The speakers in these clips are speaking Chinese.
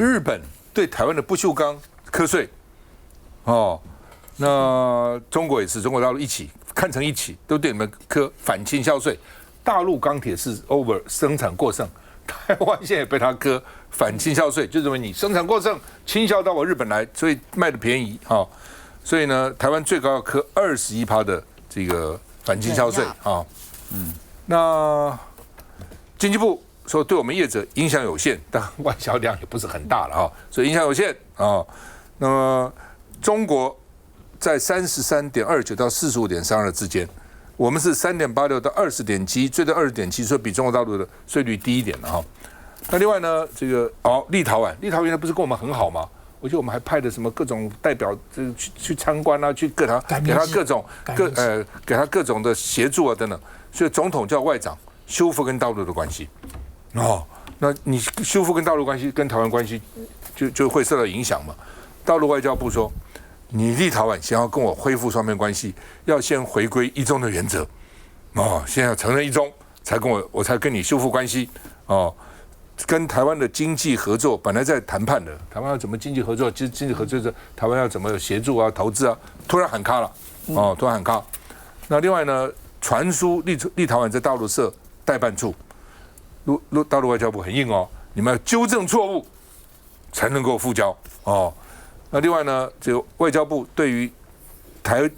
日本对台湾的不锈钢课税，哦，那中国也是，中国大陆一起看成一起，都对你们课反倾销税。大陆钢铁是 over 生产过剩，台湾现在也被他课反倾销税，就认为你生产过剩，倾销到我日本来，所以卖的便宜，哈、所以呢，台湾最高要课21%的这个反倾销税啊。那经济部说对我们业者影响有限，但外销量也不是很大了啊，所以影响有限啊。那么中国在33.29到45.32之间，我们是3.86到20.7，最多20.7，所以比中国大陆的税率低一点了哈。那另外呢，这个立陶宛原来不是跟我们很好吗？我觉得我们还派的什么各种代表去参观啊，去给他各种给他各种的协助啊等等。所以总统叫外长修复跟大陆的关系。哦，那你修复跟大陆关系跟台湾关系就会受到影响嘛？大陆外交部说，你立陶宛想要跟我恢复双边关系，要先回归一中的原则。哦，现在要承认一中，我才跟你修复关系。哦。跟台湾的经济合作本来在谈判的，台湾要怎么经济合作？其实经济合作是台湾要怎么协助啊、投资啊，突然喊卡了，突然喊卡。那另外呢，传输立陶宛在大陆设代办处，大陆外交部很硬哦，你们要纠正错误才能够复交哦。那另外呢，这个外交部对于台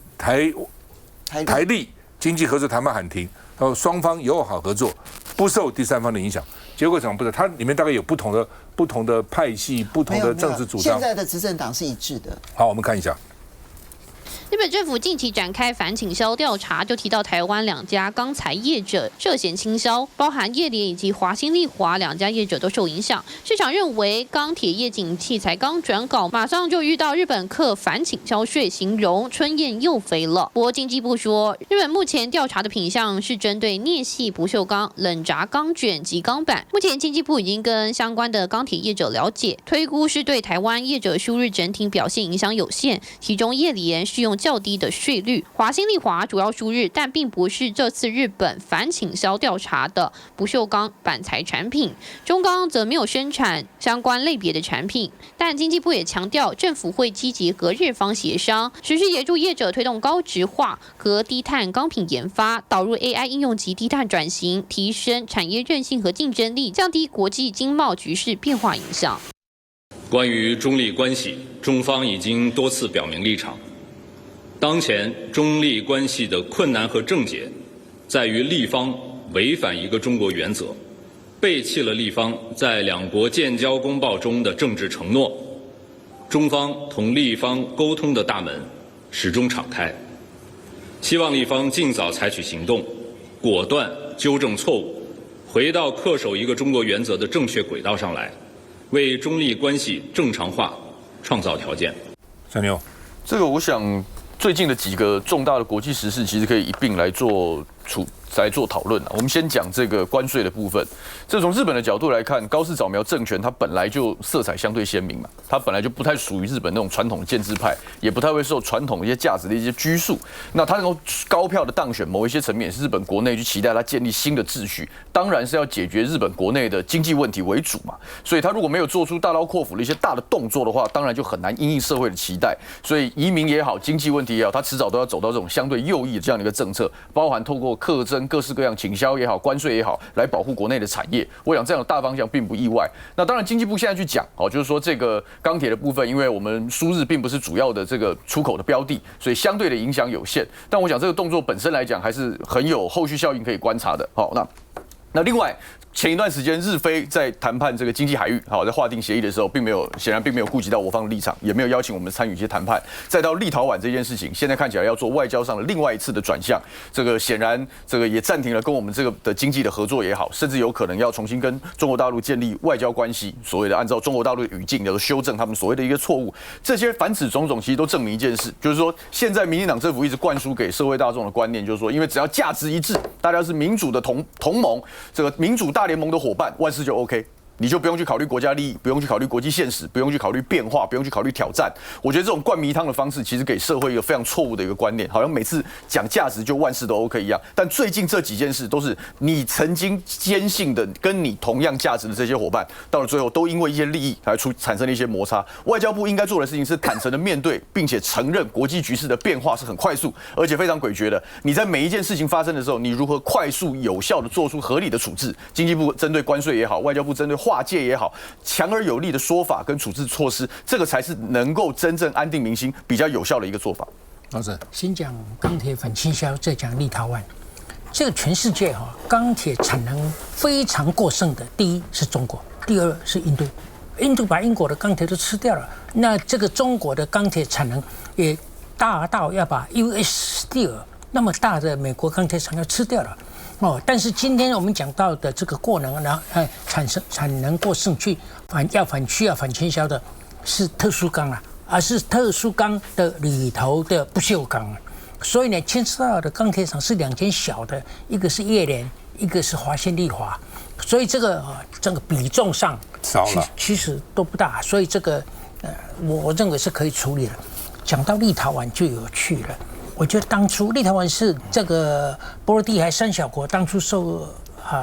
立经济合作谈判喊停，然后双方友好合作，不受第三方的影响。结果怎么不是？它里面大概有不同的派系、不同的政治主张。现在的执政党是一致的。好，我们看一下。日本政府近期展开反倾销调查，就提到台湾2家钢材业者涉嫌倾销，包含业联以及华新丽华2家业者都受影响。市场认为钢铁业景气才刚转好，马上就遇到日本课反倾销税，形容春燕又飞了。不过经济部说，日本目前调查的品项是针对镍系不锈钢、冷轧钢卷及钢板。目前经济部已经跟相关的钢铁业者了解，推估是对台湾业者输日整体表现影响有限，其中业联是用较低的税率，华新丽华主要输日，但并不是这次日本反倾销调查的不锈钢板材产品。中钢则没有生产相关类别的产品，但经济部也强调，政府会积极和日方协商，持续协助业者推动高质化和低碳钢品研发，导入 AI 应用及低碳转型，提升产业韧性和竞争力，降低国际经贸局势变化影响。关于中立关系，中方已经多次表明立场。当前中立关系的困难和症结，在于立方违反一个中国原则，背弃了立方在两国建交公报中的政治承诺。中方同立方沟通的大门始终敞开，希望立方尽早采取行动，果断纠正错误，回到恪守一个中国原则的正确轨道上来，为中立关系正常化创造条件。小牛，这个我想。最近的几个重大的国际时事，其实可以一并来做讨论我们先讲这个关税的部分。这从日本的角度来看，高市早苗政权它本来就色彩相对鲜明嘛，它本来就不太属于日本那种传统的建制派，也不太会受传统的一些价值的一些拘束。那它能够高票的当选，某一些层面也是日本国内去期待它建立新的秩序，当然是要解决日本国内的经济问题为主嘛。所以它如果没有做出大刀阔斧的一些大的动作的话，当然就很难因应社会的期待。所以移民也好，经济问题也好，它迟早都要走到这种相对右翼的这样的一个政策，包含透过课征各式各样倾销也好、关税也好，来保护国内的产业。我想这样的大方向并不意外。那当然，经济部现在去讲就是说这个钢铁的部分，因为我们输日并不是主要的这个出口的标的，所以相对的影响有限。但我想这个动作本身来讲，还是很有后续效应可以观察的。好，那另外。前一段时间，日菲在谈判这个经济海域，在划定协议的时候，显然并没有顾及到我方的立场，也没有邀请我们参与一些谈判。再到立陶宛这件事情，现在看起来要做外交上的另外一次的转向，这个显然这个也暂停了跟我们这个的经济的合作也好，甚至有可能要重新跟中国大陆建立外交关系，所谓的按照中国大陆的语境，要修正他们所谓的一个错误。这些凡此种种，其实都证明一件事，就是说现在民进党政府一直灌输给社会大众的观念，就是说，因为只要价值一致，大家是民主的同盟，这个民主大联盟的伙伴，万事就 OK。你就不用去考虑国家利益，不用去考虑国际现实，不用去考虑变化，不用去考虑挑战。我觉得这种灌迷汤的方式，其实给社会一个非常错误的一个观念，好像每次讲价值就万事都 OK 一样。但最近这几件事都是你曾经坚信的跟你同样价值的这些伙伴，到了最后都因为一些利益来产生了一些摩擦。外交部应该做的事情是坦诚的面对，并且承认国际局势的变化是很快速，而且非常诡谲的。你在每一件事情发生的时候，你如何快速有效的做出合理的处置？经济部针对关税也好，外交部针对划界也好，强而有力的说法跟处置措施，这个才是能够真正安定民心、比较有效的一个做法。老师，先讲钢铁反倾销，再讲立陶宛。这个全世界钢铁产能非常过剩的，第一是中国，第二是印度。印度把英国的钢铁都吃掉了，那这个中国的钢铁产能也大到要把 US Steel 那么大的美国钢铁厂要吃掉了。但是今天我们讲到的这个过能，然后产能过剩去需要反倾销的是特殊钢啊，而是特殊钢的里头的不锈钢啊。所以呢，牵涉到的钢铁厂是两间小的，一个是叶联，一个是华新丽华，所以这个比重上少了，其实都不大，所以这个我认为是可以处理的。讲到立陶宛就有趣了。我觉得当初立陶宛是这个波罗的海三小国当初受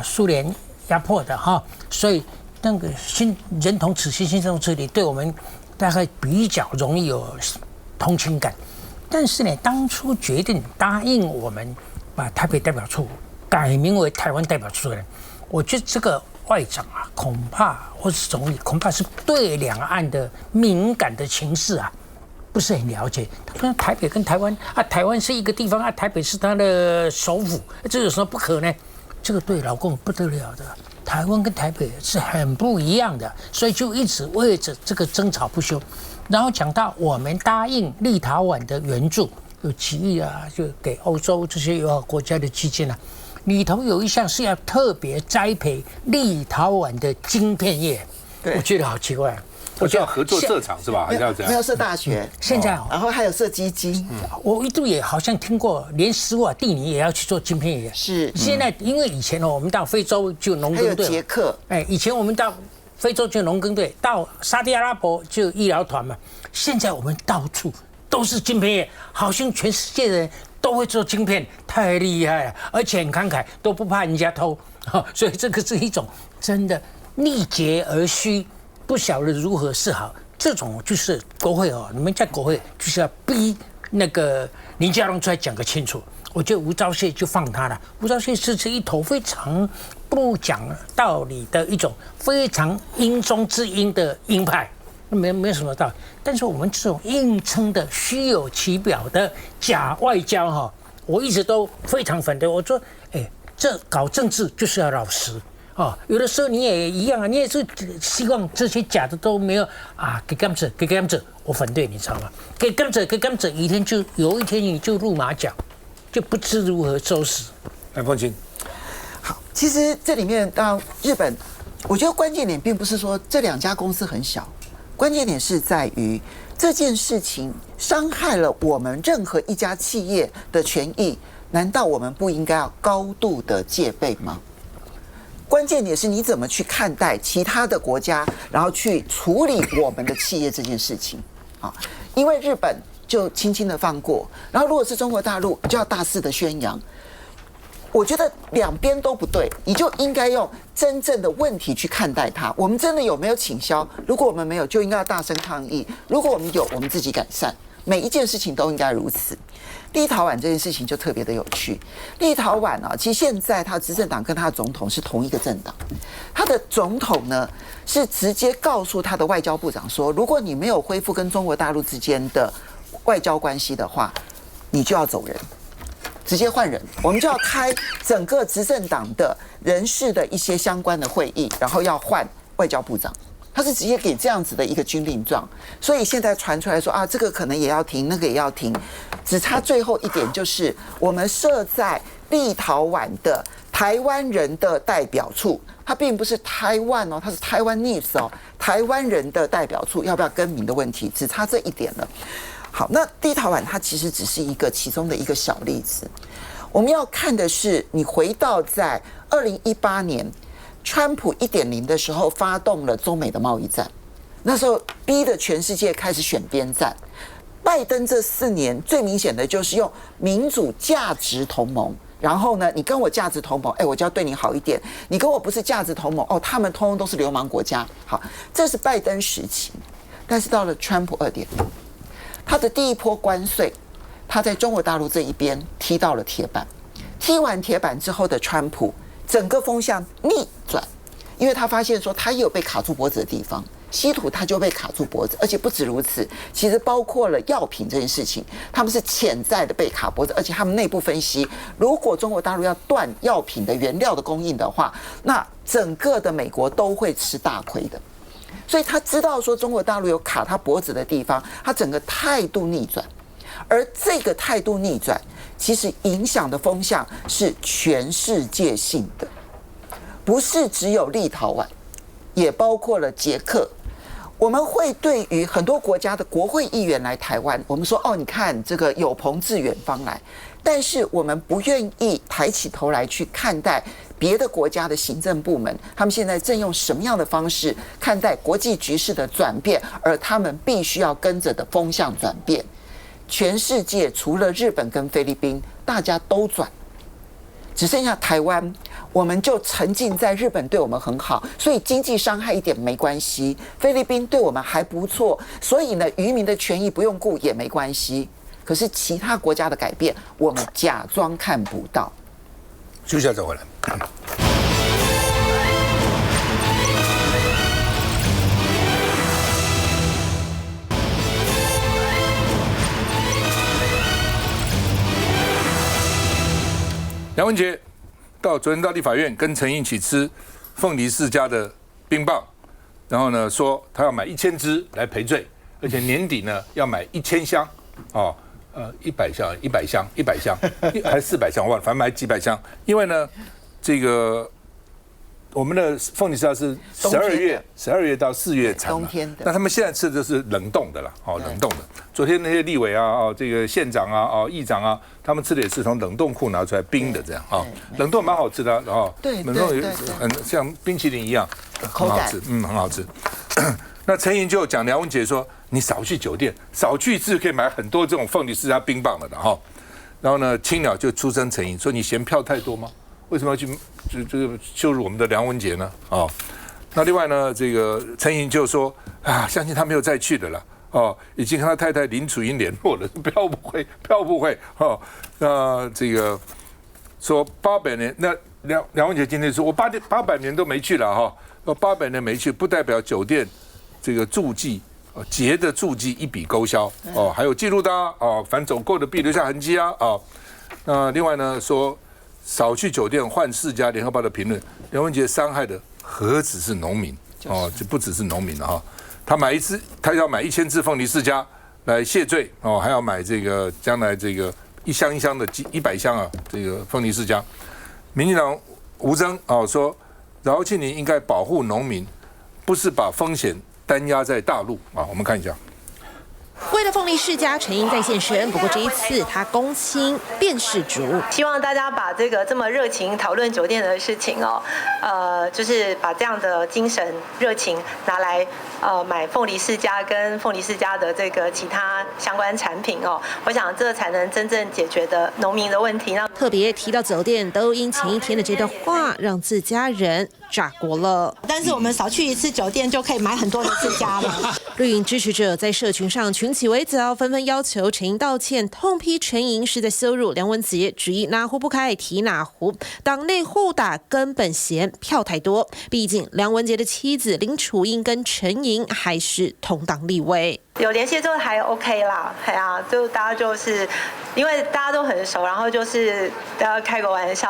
苏联压迫的所以那个人同此心，心同此理，对我们大概比较容易有同情感。但是呢，当初决定答应我们把台北代表处改名为台湾代表处的人，我觉得这个外长恐怕或是总理恐怕是对两岸的敏感的情势不是很了解。他说台北跟台湾台湾是一个地方台北是他的首府，这有什么不可呢？这个对老共不得了的。台湾跟台北是很不一样的，所以就一直为着这个争吵不休。然后讲到我们答应立陶宛的援助，有几亿就给欧洲这些友好国家的基金里头有一项是要特别栽培立陶宛的晶片业，我觉得好奇怪。我就要合作设厂是吧？还是要这样？没有设大学，现在然后还有设基金。我一度也好像听过，连斯瓦蒂尼也要去做晶片业。是。现在因为以前我们到非洲就农耕队，还有捷克。以前我们到非洲就农耕队，到沙特阿拉伯就医疗团嘛。现在我们到处都是晶片业，好像全世界的人都会做晶片，太厉害了，而且很慷慨，都不怕人家偷。所以这个是一种真的逆节而虚。不晓得如何是好，这种就是国会你们在国会就是要逼那个林佳龙出来讲个清楚。我觉得吴钊燮就放他了，吴钊燮是一头非常不讲道理的一种非常阴中之阴的鹰派，没有什么道理。但是我们这种硬撑的虚有其表的假外交我一直都非常反对。我说，这搞政治就是要老实。有的时候你也一样你也是希望这些假的都没有给甘蔗，我反对，你知道吗？给甘蔗，有一天你就露马脚，就不知如何收拾。凤青，好，其实这里面到日本，我觉得关键点并不是说这两家公司很小，关键点是在于这件事情伤害了我们任何一家企业的权益，难道我们不应该要高度的戒备吗？关键点是你怎么去看待其他的国家，然后去处理我们的企业这件事情因为日本就轻轻的放过，然后如果是中国大陆就要大肆的宣扬。我觉得两边都不对，你就应该用真正的问题去看待它。我们真的有没有倾销？如果我们没有，就应该要大声抗议；如果我们有，我们自己改善。每一件事情都应该如此。立陶宛这件事情就特别的有趣。立陶宛其实现在他执政党跟他的总统是同一个政党，他的总统呢是直接告诉他的外交部长说，如果你没有恢复跟中国大陆之间的外交关系的话，你就要走人，直接换人，我们就要开整个执政党的人事的一些相关的会议，然后要换外交部长。他是直接给这样子的一个军令状，所以现在传出来说这个可能也要停，那个也要停，只差最后一点，就是我们设在立陶宛的台湾人的代表处，它并不是台湾它是台湾 News 台湾人的代表处要不要更名的问题，只差这一点了。好，那立陶宛它其实只是一个其中的一个小例子，我们要看的是你回到在2018年。川普1.0的时候发动了中美的贸易战，那时候逼得全世界开始选边站。拜登这4年最明显的就是用民主价值同盟，然后呢，你跟我价值同盟，我就要对你好一点；你跟我不是价值同盟，他们通通都是流氓国家。好，这是拜登时期。但是到了川普2.0，他的第一波关税，他在中国大陆这一边踢到了铁板，踢完铁板之后的川普，整个风向逆转，因为他发现说他也有被卡住脖子的地方。稀土它就被卡住脖子，而且不止如此，其实包括了药品这件事情，他们是潜在的被卡脖子，而且他们内部分析，如果中国大陆要断药品的原料的供应的话，那整个的美国都会吃大亏的。所以他知道说中国大陆有卡他脖子的地方，他整个态度逆转，而这个态度逆转，其实影响的风向是全世界性的，不是只有立陶宛，也包括了捷克。我们会对于很多国家的国会议员来台湾，我们说你看这个有朋自远方来，但是我们不愿意抬起头来去看待别的国家的行政部门，他们现在正用什么样的方式看待国际局势的转变，而他们必须要跟着的风向转变。全世界除了日本跟菲律宾，大家都转，只剩下台湾，我们就沉浸在日本对我们很好，所以经济伤害一点没关系；菲律宾对我们还不错，所以呢，渔民的权益不用顾也没关系。可是其他国家的改变，我们假装看不到。休息一下再回来。梁文杰昨天到立法院跟陈英一起吃凤梨世家的冰棒，然后呢说他要买1000只来赔罪，而且年底呢要买1000箱，100箱还是400箱，我忘了，反正买几百箱。因为呢，这个我们的凤梨世家是12月到4月产嘛，冬天的。那他们现在吃的是冷冻的啦，冷冻的。昨天那些立委啊，这个县长啊，议长啊，他们吃的也是从冷冻库拿出来冰的这样啊，冷冻蛮好吃的对，冷冻很像冰淇淋一样，很好吃，很好吃。那陈莹就讲梁文杰说，你少去酒店，少去一次可以买很多这种凤梨世家冰棒了的哈。然后呢，青鸟就出声陈莹说，你嫌票太多吗？为什么要去羞辱我们的梁文杰呢？那另外呢，这个陈莹就说相信他没有再去的了。已经跟他太太林楚英联络了，票不会那这个说800年，那梁文杰今天说我800年都没去了800年没去，不代表酒店这个住记节的住记一笔勾销还有记录的凡走过的必留下痕迹那另外呢说少去酒店换世家，联合报的评论，梁文杰伤害的何止是农民就不只是农民了他要买1000只凤梨世家来谢罪还要买这个将来这个一箱一箱的100箱这个凤梨世家。民进党吴峥说，饶庆林应该保护农民，不是把风险单压在大陆我们看一下。为了凤梨世家，陈英在现身，不过这一次他公亲辨识主，希望大家把这个这么热情讨论酒店的事情就是把这样的精神热情拿来买凤梨世家跟凤梨世家的这个其他相关产品我想这才能真正解决的农民的问题。特别提到酒店，都因前一天的这段话让自家人炸锅了。但是我们少去一次酒店就可以买很多的世家了。绿营支持者在社群上群起围剿，纷纷要求陈莹道歉，痛批陈莹是在羞辱梁文杰，质疑哪壶不开提哪壶，党内互打根本嫌票太多。毕竟梁文杰的妻子林楚英跟陈莹还是同党立委，有联系就还 OK 啦，就大家就是因为大家都很熟，然后就是大家开个玩笑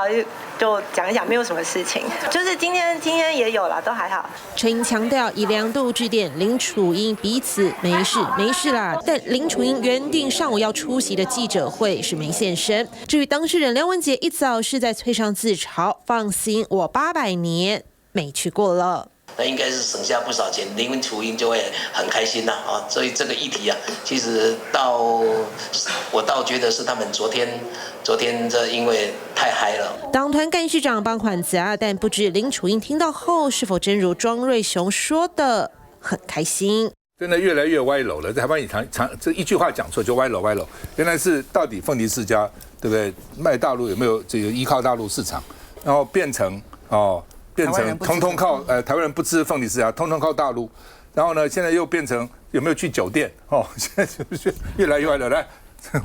就讲一讲，没有什么事情。就是今天也有啦，都还好。陈莹强调以2度致电林楚英，彼此没事啦。但林楚英原定上午要出席的记者会是没现身。至于当事人梁文杰一早是在催上自嘲，放心，我800年没去过了。那应该是省下不少钱，林文楚英就会很开心啦啊！所以这个议题啊，其实我倒觉得是他们昨天这因为太嗨了。党团干事长帮款子啊，但不知林楚英听到后是否真如庄瑞雄说的很开心。真的越来越歪楼了，在台湾也常这一句话讲错就歪楼。原来是到底凤梨世家对不对？卖大陆有没有这个依靠大陆市场，然后变成通通靠台湾人不吃凤梨世家，通通靠大陆。然后呢，现在又变成有没有去酒店？现在就是越来越歪了。来，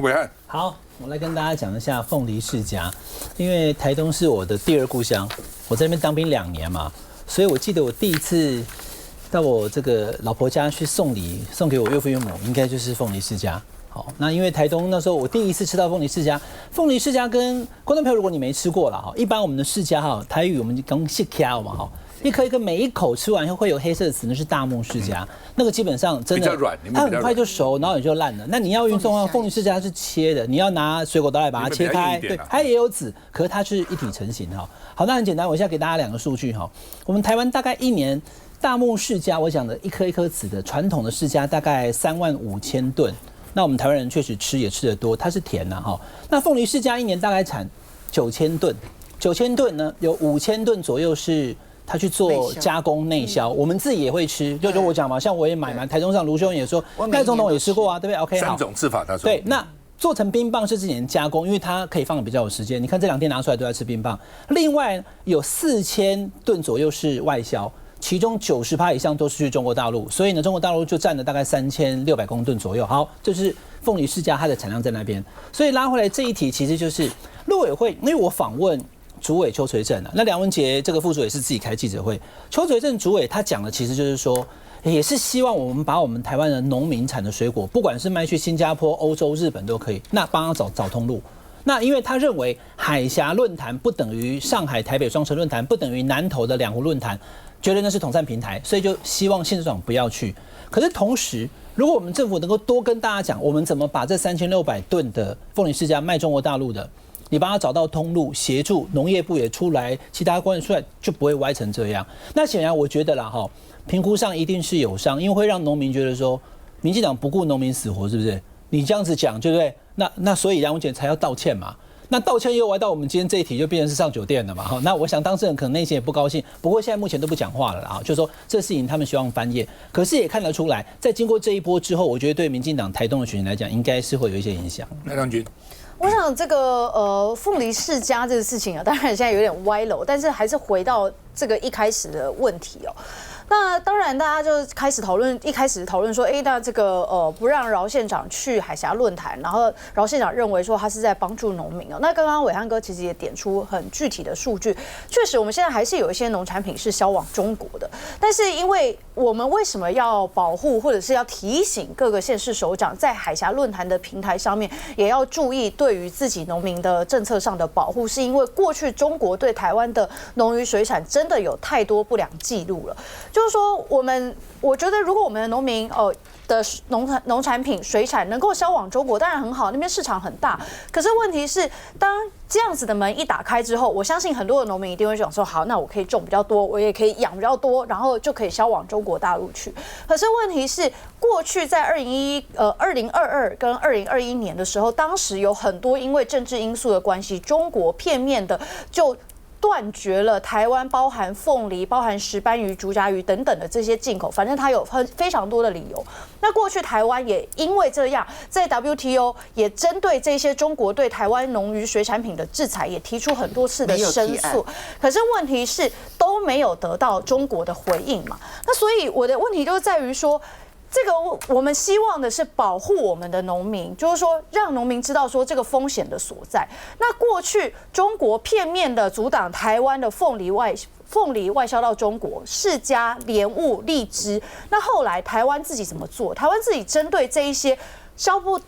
伟汉，好，我来跟大家讲一下凤梨世家，因为台东是我的第二故乡，我在那边当兵2年嘛，所以我记得我第一次到我这个老婆家去送礼，送给我岳父岳母，应该就是凤梨世家。好，那因为台东那时候我第一次吃到凤梨世家，凤梨世家跟观众朋友，如果你没吃过了哈，一般我们的世家哈，台语我们讲细卡嘛哈，一颗一颗每一口吃完以后会有黑色的籽，那是大木世家，那个基本上真的比较软，它很快就熟，然后也就烂了。那你要运送的话，凤梨世家是切的，你要拿水果刀来把它切开，对，它也有籽，可是它是一体成型哈。好，那很简单，我现在给大家2个数据哈，我们台湾大概1年。大木世家，我讲的一颗一颗籽的传统的世家大概35000吨，那我们台湾人确实吃也吃得多，它是甜呐哈。那凤梨世家1年大概产9000吨，9000吨呢有5000吨左右是它去做加工内销，我们自己也会吃，就我讲嘛，像我也买嘛，台中上卢兄也说，赖总统也吃过啊，对不对 ？OK， 好，3种吃法他说。对，那做成冰棒是之前加工，因为它可以放的比较有时间。你看这2天拿出来都在吃冰棒。另外有4000吨左右是外销。其中90%以上都是去中国大陆，所以呢，中国大陆就占了大概3600公吨左右。好，这是凤梨世家它的产量在那边。所以拉回来这一题，其实就是陆委会，因为我访问主委邱垂正啊，那梁文杰这个副主委是自己开记者会，邱垂正主委他讲的其实就是说，也是希望我们把我们台湾的农民产的水果，不管是卖去新加坡、欧洲、日本都可以，那帮他找通路。那因为他认为海峡论坛不等于上海、台北双城论坛，不等于南投的2湖论坛。觉得那是统战平台，所以就希望县市长不要去。可是同时，如果我们政府能够多跟大家讲，我们怎么把这3600吨的凤梨世家卖中国大陆的，你帮他找到通路，协助农业部也出来，其他官员出来，就不会歪成这样。那显然我觉得啦哈，评估上一定是有伤，因为会让农民觉得说，民进党不顾农民死活，是不是？你这样子讲，对不对？那所以梁文杰才要道歉嘛。那道歉又歪到我们今天这一题，就变成是上酒店了嘛？哈，那我想当事人可能内心也不高兴，不过现在目前都不讲话了啦，就是说这事情他们希望翻页，可是也看得出来，在经过这一波之后，我觉得对民进党台东的选情来讲，应该是会有一些影响。赖将军，我想这个凤梨世家这个事情啊，当然现在有点歪楼，但是还是回到这个一开始的问题哦。那当然，大家就开始讨论，一开始讨论说，那这个不让饶县长去海峡论坛，然后饶县长认为说他是在帮助农民哦。那刚刚伟汉哥其实也点出很具体的数据，确实我们现在还是有一些农产品是销往中国的，但是因为我们为什么要保护或者是要提醒各个县市首长在海峡论坛的平台上面也要注意对于自己农民的政策上的保护，是因为过去中国对台湾的农渔水产真的有太多不良记录了。就是说，我觉得如果我们的农民的农产品水产能够销往中国，当然很好，那边市场很大。可是问题是，当这样子的门一打开之后，我相信很多的农民一定会想说，好，那我可以种比较多，我也可以养比较多，然后就可以销往中国大陆去。可是问题是，过去在2022跟2021年的时候，当时有很多因为政治因素的关系，中国片面的就断绝了台湾包含凤梨、包含石斑鱼、竹荚鱼等等的这些进口，反正它有非常多的理由。那过去台湾也因为这样，在 WTO 也针对这些中国对台湾农渔水产品的制裁，也提出很多次的申诉。可是问题是都没有得到中国的回应嘛？那所以我的问题就在于说，这个我们希望的是保护我们的农民，就是说让农民知道说这个风险的所在。那过去中国片面的阻挡台湾的凤梨外销到中国，世家、莲雾、荔枝。那后来台湾自己怎么做？台湾自己针对这一些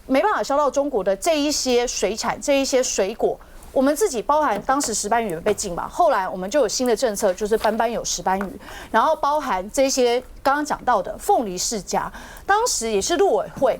没办法销到中国的这一些水产、这一些水果。我们自己包含当时石斑鱼被禁嘛，后来我们就有新的政策，就是班班有石斑鱼，然后包含这些刚刚讲到的凤梨世家，当时也是陆委会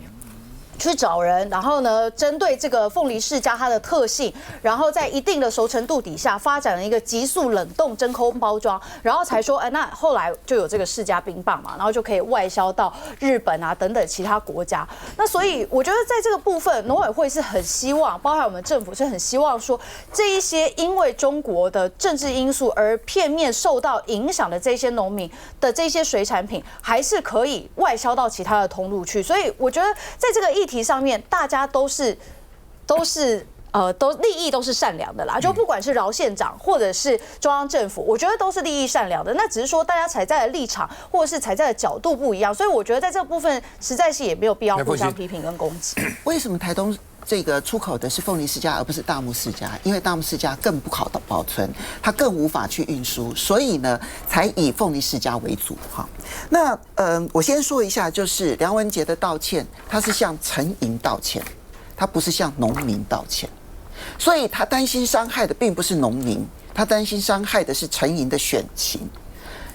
去找人，然后呢，针对这个凤梨世家它的特性，然后在一定的熟成度底下，发展了一个急速冷冻真空包装，然后才说，那后来就有这个世家冰棒嘛，然后就可以外销到日本啊等等其他国家。那所以我觉得在这个部分，农委会是很希望，包含我们政府是很希望说，这一些因为中国的政治因素而片面受到影响的这些农民的这些水产品，还是可以外销到其他的通路去。所以我觉得在这个议题上面，大家都利益都是善良的啦，就不管是饶县长或者是中央政府，我觉得都是利益善良的。那只是说大家踩在的立场或者是踩在的角度不一样，所以我觉得在这个部分实在是也没有必要互相批评跟攻击。为什么台东这个出口的是凤梨世家而不是大木世家？因为大木世家更不好保存，它更无法去运输，所以呢才以凤梨世家为主哈。那我先说一下，就是梁文杰的道歉，他是向陈营道歉，他不是向农民道歉，所以他担心伤害的并不是农民，他担心伤害的是陈营的选情。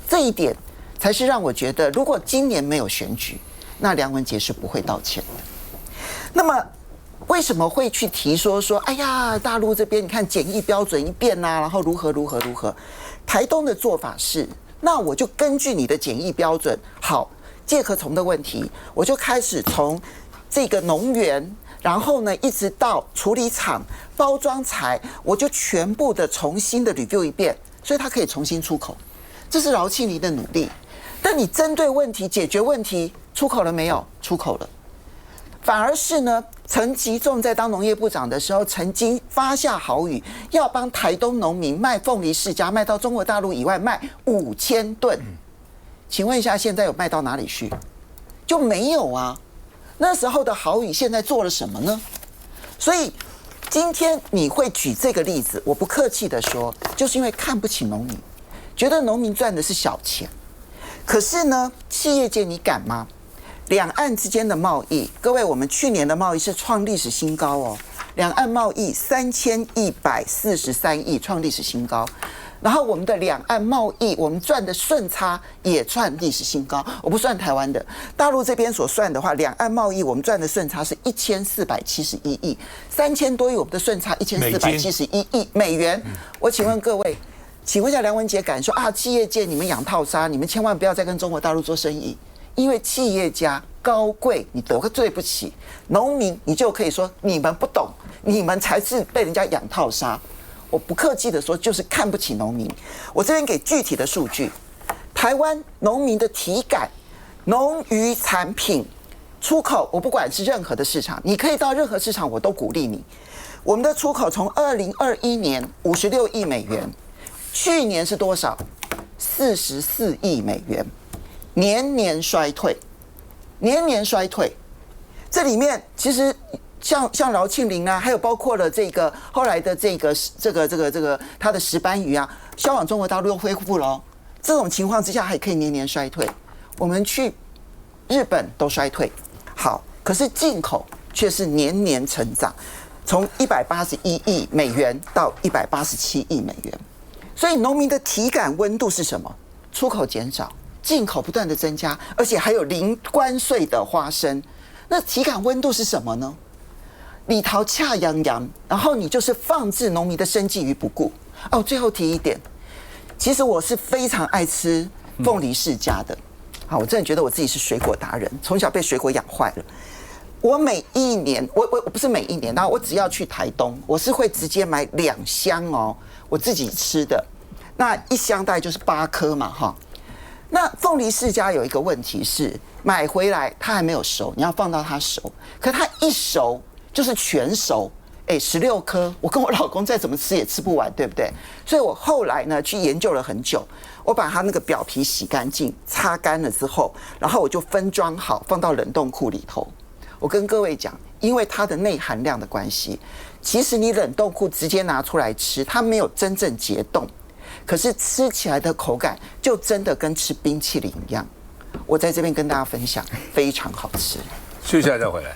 这一点才是让我觉得，如果今年没有选举，那梁文杰是不会道歉的。那么为什么会去提说，哎呀，大陆这边你看检疫标准一变啊，然后如何？台东的做法是，那我就根据你的检疫标准，好，介壳虫的问题，我就开始从这个农园，然后呢一直到处理厂、包装材，我就全部的重新的 review 一遍，所以它可以重新出口。这是饶庆林的努力。但你针对问题、解决问题，出口了没有？出口了。反而是呢，陈吉仲在当农业部长的时候，曾经发下豪语，要帮台东农民卖凤梨世家，卖到中国大陆以外，卖5000吨。请问一下，现在有卖到哪里去？就没有啊。那时候的豪语，现在做了什么呢？所以今天你会举这个例子，我不客气的说，就是因为看不起农民，觉得农民赚的是小钱。可是呢，企业界你敢吗？两岸之间的贸易，各位，我们去年的贸易是创历史新高哦，两岸贸易3143亿，创历史新高。然后我们的两岸贸易，我们赚的顺差也创历史新高。我不算台湾的，大陆这边所算的话，两岸贸易我们赚的顺差是1471亿，3000多亿，我们的顺差1471亿美元。我请问各位，请问一下梁文杰敢说啊？企业界你们养套杀，你们千万不要再跟中国大陆做生意。因为企业家高贵，你得罪不起；农民，你就可以说你们不懂，你们才是被人家养套杀。我不客气的说，就是看不起农民。我这边给具体的数据：台湾农民的体感农渔产品出口，我不管是任何的市场，你可以到任何市场，我都鼓励你。我们的出口从2021年56亿美元，去年是多少？44亿美元。年年衰退，年年衰退。这里面其实像饶庆林啊，还有包括了这个后来的这个他的石斑鱼啊，销往中国大陆又恢复了哦。这种情况之下还可以年年衰退，我们去日本都衰退，好，可是进口却是年年成长，从181亿美元到187亿美元。所以农民的体感温度是什么？出口减少。进口不断的增加，而且还有零关税的花生，那体感温度是什么呢？里头恰洋洋，然后你就是放置农民的生计于不顾。哦，最后提一点，其实我是非常爱吃凤梨世家的，好，我真的觉得我自己是水果达人，从小被水果养坏了。我每一年，我不是每一年，然后我只要去台东，我是会直接买2箱哦，我自己吃的，那1箱大概就是8颗嘛，哈。那凤梨世家有一个问题是，买回来它还没有熟，你要放到它熟，可它一熟就是全熟，16颗，我跟我老公再怎么吃也吃不完，对不对？所以我后来呢去研究了很久，我把它那个表皮洗干净、擦干了之后，然后我就分装好，放到冷冻库里头。我跟各位讲，因为它的内含量的关系，其实你冷冻库直接拿出来吃，它没有真正解冻。可是吃起来的口感就真的跟吃冰淇淋一样，我在这边跟大家分享，非常好吃。休息一下再回来。